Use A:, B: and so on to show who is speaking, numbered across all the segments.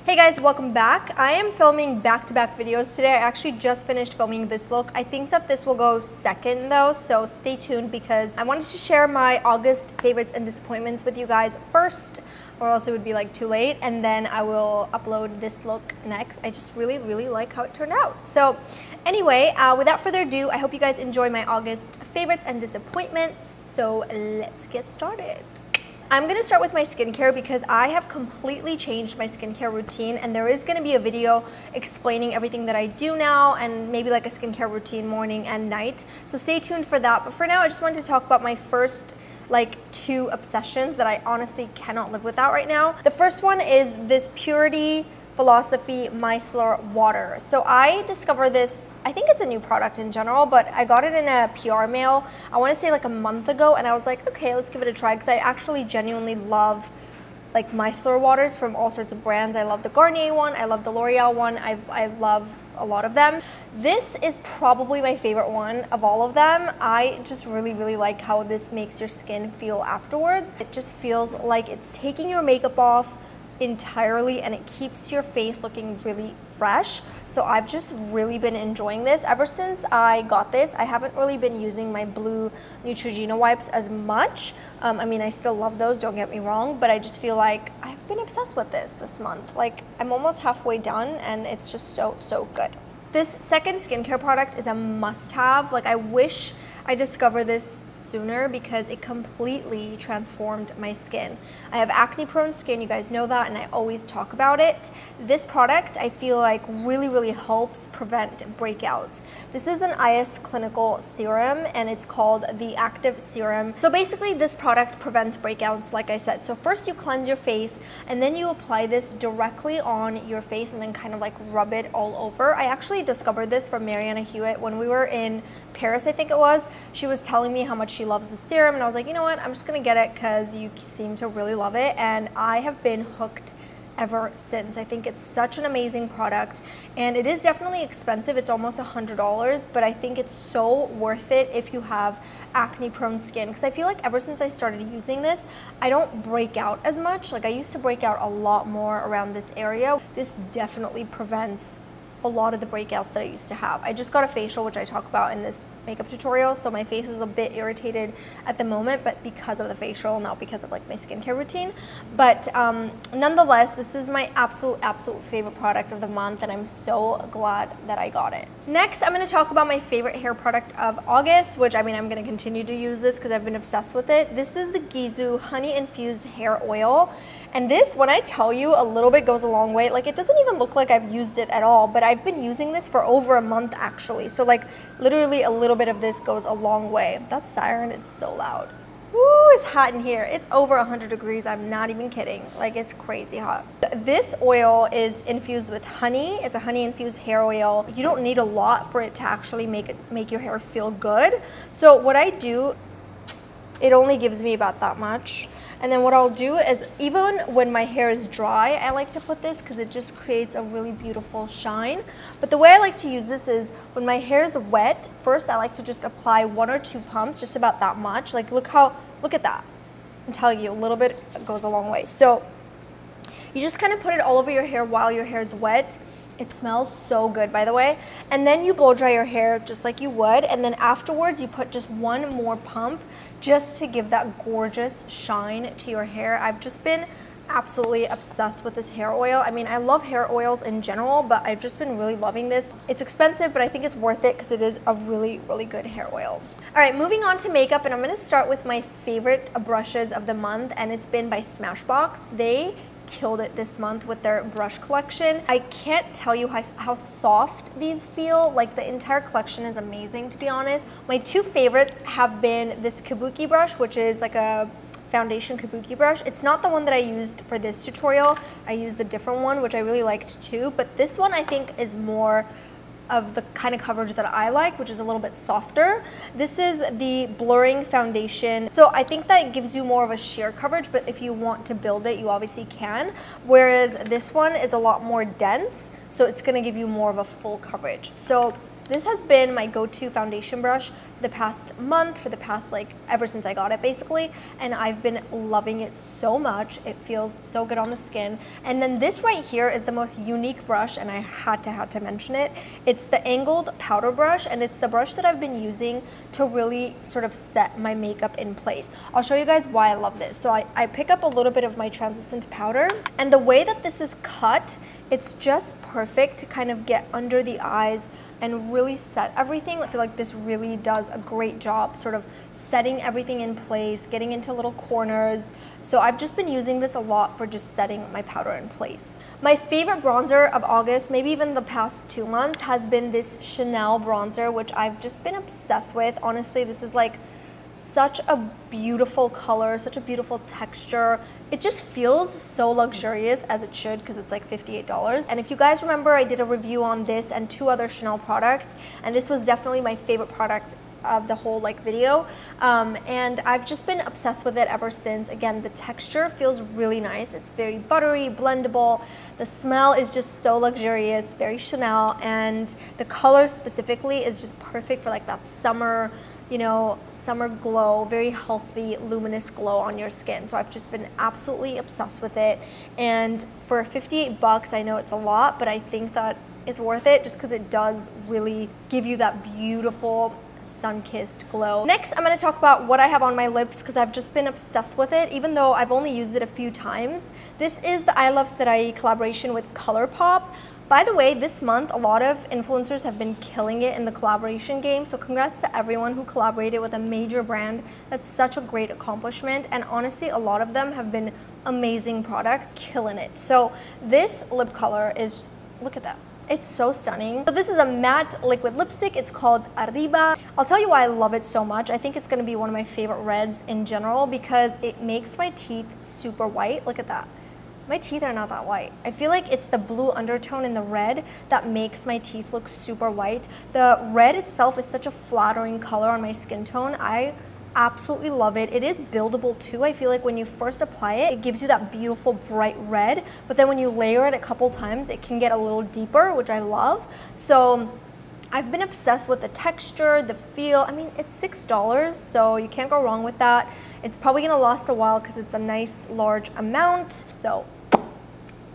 A: Hey guys, welcome back. I am filming back-to-back videos today. I actually just finished filming this look. I think that this will go second though, so stay tuned because I wanted to share my August favorites and disappointments with you guys first, or else it would be like too late, and then I will upload this look next. I just really like how it turned out. So anyway, without further ado, I hope you guys enjoy my August favorites and disappointments. So let's get started. I'm gonna start with my skincare because I have completely changed my skincare routine, and there is gonna be a video explaining everything that I do now and maybe like a skincare routine morning and night. So stay tuned for that. But for now, I just wanted to talk about my first like 2 obsessions that I honestly cannot live without right now. The first one is this Purity Philosophy Micellar water. So I discovered this, I think it's a new product in general, but I got it in a PR mail, I want to say like a month ago, and I was like, okay, let's give it a try because I actually genuinely love like micellar waters from all sorts of brands. I love the Garnier one, I love the L'Oreal one, I love a lot of them. This is probably my favorite one of all of them. I just really like how this makes your skin feel afterwards. It just feels like it's taking your makeup off entirely, and it keeps your face looking really fresh. So I've just really been enjoying this. Ever since I got this, I haven't really been using my blue Neutrogena wipes as much. I mean, I still love those, don't get me wrong, but I just feel like I've been obsessed with this month. Like, I'm almost halfway done and it's just so good. This second skincare product is a must-have. Like, I wish I discovered this sooner because it completely transformed my skin. I have acne-prone skin, you guys know that, and I always talk about it. This product, I feel like, really helps prevent breakouts. This is an IS Clinical serum, and it's called the Active Serum. So basically, this product prevents breakouts, like I said. So first you cleanse your face, and then you apply this directly on your face and then kind of like rub it all over. I actually discovered this from Mariana Hewitt when we were in Paris, I think it was. She was telling me how much she loves the serum, and I was like, you know what, I'm just gonna get it because you seem to really love it, and I have been hooked ever since. I think it's such an amazing product, and it is definitely expensive. It's almost $100, but I think it's so worth it if you have acne prone skin, because I feel like ever since I started using this, I don't break out as much. Like, I used to break out a lot more around this area. This definitely prevents a lot of the breakouts that I used to have. I just got a facial, which I talk about in this makeup tutorial, so my face is a bit irritated at the moment, but because of the facial, not because of like my skincare routine. But nonetheless, this is my absolute favorite product of the month, and I'm so glad that I got it. Next, I'm gonna talk about my favorite hair product of August, which, I mean, I'm gonna continue to use this because I've been obsessed with it. This is the Gisou Honey Infused Hair Oil. And this, when I tell you, a little bit goes a long way. Like, it doesn't even look like I've used it at all, but I've been using this for over a month actually. So like, literally a little bit of this goes a long way. That siren is so loud. Woo, it's hot in here. It's over 100 degrees, I'm not even kidding. Like, it's crazy hot. This oil is infused with honey. It's a honey infused hair oil. You don't need a lot for it to actually make your hair feel good. So what I do, it only gives me about that much. And then what I'll do is, even when my hair is dry, I like to put this because it just creates a really beautiful shine. But the way I like to use this is when my hair is wet, first I like to just apply 1 or 2 pumps, just about that much. Like, look at that. I'm telling you, a little bit goes a long way. So you just kind of put it all over your hair while your hair is wet. It smells so good, by the way. And then you blow dry your hair just like you would, and then afterwards you put just 1 more pump just to give that gorgeous shine to your hair. I've just been absolutely obsessed with this hair oil. I mean, I love hair oils in general, but I've just been really loving this. It's expensive, but I think it's worth it because it is a really good hair oil. All right, moving on to makeup, and I'm gonna start with my favorite brushes of the month, and it's been by Smashbox. They killed it this month with their brush collection. I can't tell you how soft these feel. Like, the entire collection is amazing, to be honest. My 2 favorites have been this Kabuki brush, which is like a foundation kabuki brush. It's not the one that I used for this tutorial. I used the different one, which I really liked too, but this one I think is more of the kind of coverage that I like, which is a little bit softer. This is the blurring foundation. So I think that gives you more of a sheer coverage, but if you want to build it, you obviously can. Whereas this one is a lot more dense, so it's gonna give you more of a full coverage. So This has been my go-to foundation brush for the past month, for the past like ever since I got it basically, and I've been loving it so much. It feels so good on the skin. And then this right here is the most unique brush, and I had to mention it. It's the angled powder brush, and it's the brush that I've been using to really sort of set my makeup in place. I'll show you guys why I love this. So I pick up a little bit of my translucent powder, and the way that this is cut, it's just perfect to kind of get under the eyes and really set everything. I feel like this really does a great job sort of setting everything in place, getting into little corners. So I've just been using this a lot for just setting my powder in place. My favorite bronzer of August, maybe even the past 2 months, has been this Chanel bronzer, which I've just been obsessed with. Honestly, this is like such a beautiful color, such a beautiful texture. It just feels so luxurious, as it should, because it's like $58. And if you guys remember, I did a review on this and 2 other Chanel products, and this was definitely my favorite product of the whole like video, and I've just been obsessed with it ever since. Again, the texture feels really nice. It's very buttery, blendable. The smell is just so luxurious, very Chanel, and the color specifically is just perfect for like that summer, you know, summer glow, very healthy, luminous glow on your skin. So I've just been absolutely obsessed with it. And for 58 bucks, I know it's a lot, but I think that it's worth it just because it does really give you that beautiful sun-kissed glow. Next, I'm going to talk about what I have on my lips because I've just been obsessed with it, even though I've only used it a few times. This is the I Love Serai collaboration with Colourpop. By the way, this month, a lot of influencers have been killing it in the collaboration game, so congrats to everyone who collaborated with a major brand. That's such a great accomplishment, and honestly, a lot of them have been amazing products, killing it. So this lip color is, look at that. It's so stunning. So this is a matte liquid lipstick. It's called Arriba. I'll tell you why I love it so much. I think it's gonna be one of my favorite reds in general because it makes my teeth super white. Look at that. My teeth are not that white. I feel like it's the blue undertone in the red that makes my teeth look super white. The red itself is such a flattering color on my skin tone. I absolutely love it. It is buildable too. I feel like when you first apply it, it gives you that beautiful bright red, but then when you layer it a couple times, it can get a little deeper, which I love. So I've been obsessed with the texture, the feel. I mean, it's $6, so you can't go wrong with that. It's probably gonna last a while because it's a nice large amount. So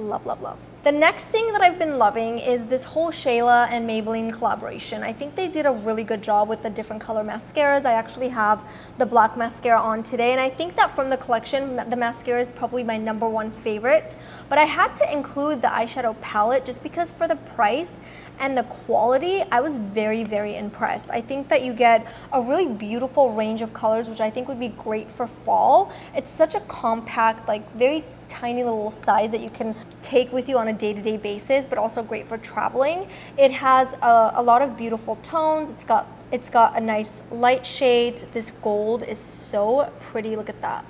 A: love, love, love. The next thing that I've been loving is this whole Shayla and Maybelline collaboration. I think they did a really good job with the different color mascaras. I actually have the black mascara on today, and I think that from the collection, the mascara is probably my #1 favorite. But I had to include the eyeshadow palette just because for the price and the quality, I was very, very impressed. I think that you get a really beautiful range of colors, which I think would be great for fall. It's such a compact, like very tiny little size that you can take with you on a day-to-day basis, but also great for traveling. It has a lot of beautiful tones. It's got a nice light shade. This gold is so pretty, look at that.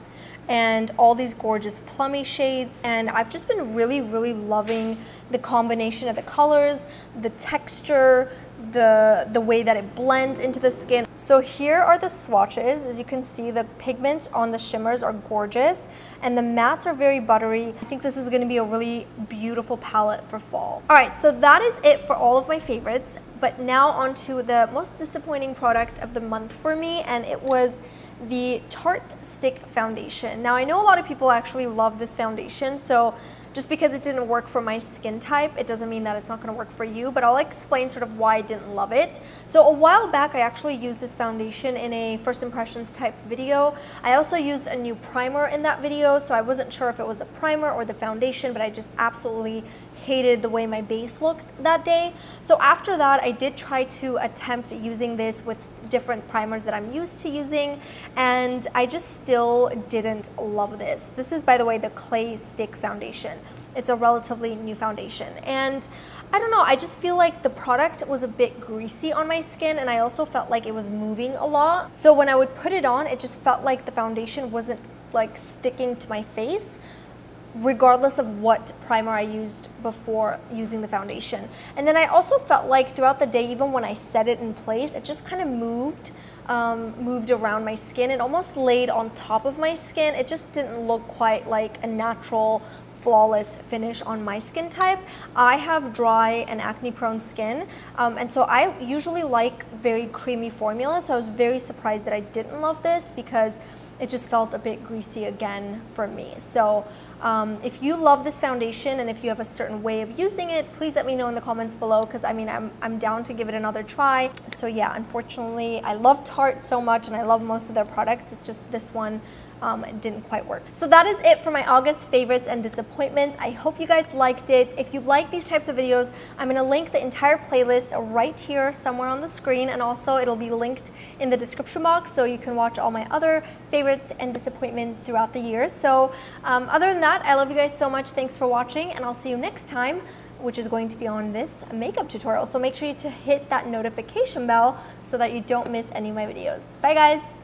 A: And all these gorgeous plummy shades, and I've just been really, really loving the combination of the colors, the texture, the way that it blends into the skin. So here are the swatches. As you can see, the pigments on the shimmers are gorgeous, and the mattes are very buttery. I think this is gonna be a really beautiful palette for fall. All right, so that is it for all of my favorites, but now onto the most disappointing product of the month for me, and it was the Tarte Stick Foundation. Now I know a lot of people actually love this foundation, so just because it didn't work for my skin type, it doesn't mean that it's not gonna work for you, but I'll explain sort of why I didn't love it. So a while back, I actually used this foundation in a first impressions type video. I also used a new primer in that video, so I wasn't sure if it was a primer or the foundation, but I just absolutely hated the way my base looked that day. So after that, I did try to attempt using this with different primers that I'm used to using, and I just still didn't love this. This is, by the way, the Clay Stick Foundation. It's a relatively new foundation, and I don't know, I just feel like the product was a bit greasy on my skin, and I also felt like it was moving a lot. So when I would put it on, it just felt like the foundation wasn't like sticking to my face, regardless of what primer I used before using the foundation. And then I also felt like throughout the day, even when I set it in place, it just kind of moved around my skin. It almost laid on top of my skin. It just didn't look quite like a natural flawless finish on my skin type. I have dry and acne prone skin, and so I usually like very creamy formula, so I was very surprised that I didn't love this because it just felt a bit greasy again for me. So if you love this foundation and if you have a certain way of using it, please let me know in the comments below, because I mean, I'm down to give it another try. So yeah, unfortunately, I love Tarte so much and I love most of their products. It's just this one didn't quite work. So that is it for my August favorites and disappointments. I hope you guys liked it. If you like these types of videos, I'm going to link the entire playlist right here somewhere on the screen, and also it'll be linked in the description box so you can watch all my other favorites and disappointments throughout the year. So other than that, I love you guys so much. Thanks for watching, and I'll see you next time, which is going to be on this makeup tutorial. So make sure to hit that notification bell so that you don't miss any of my videos. Bye guys!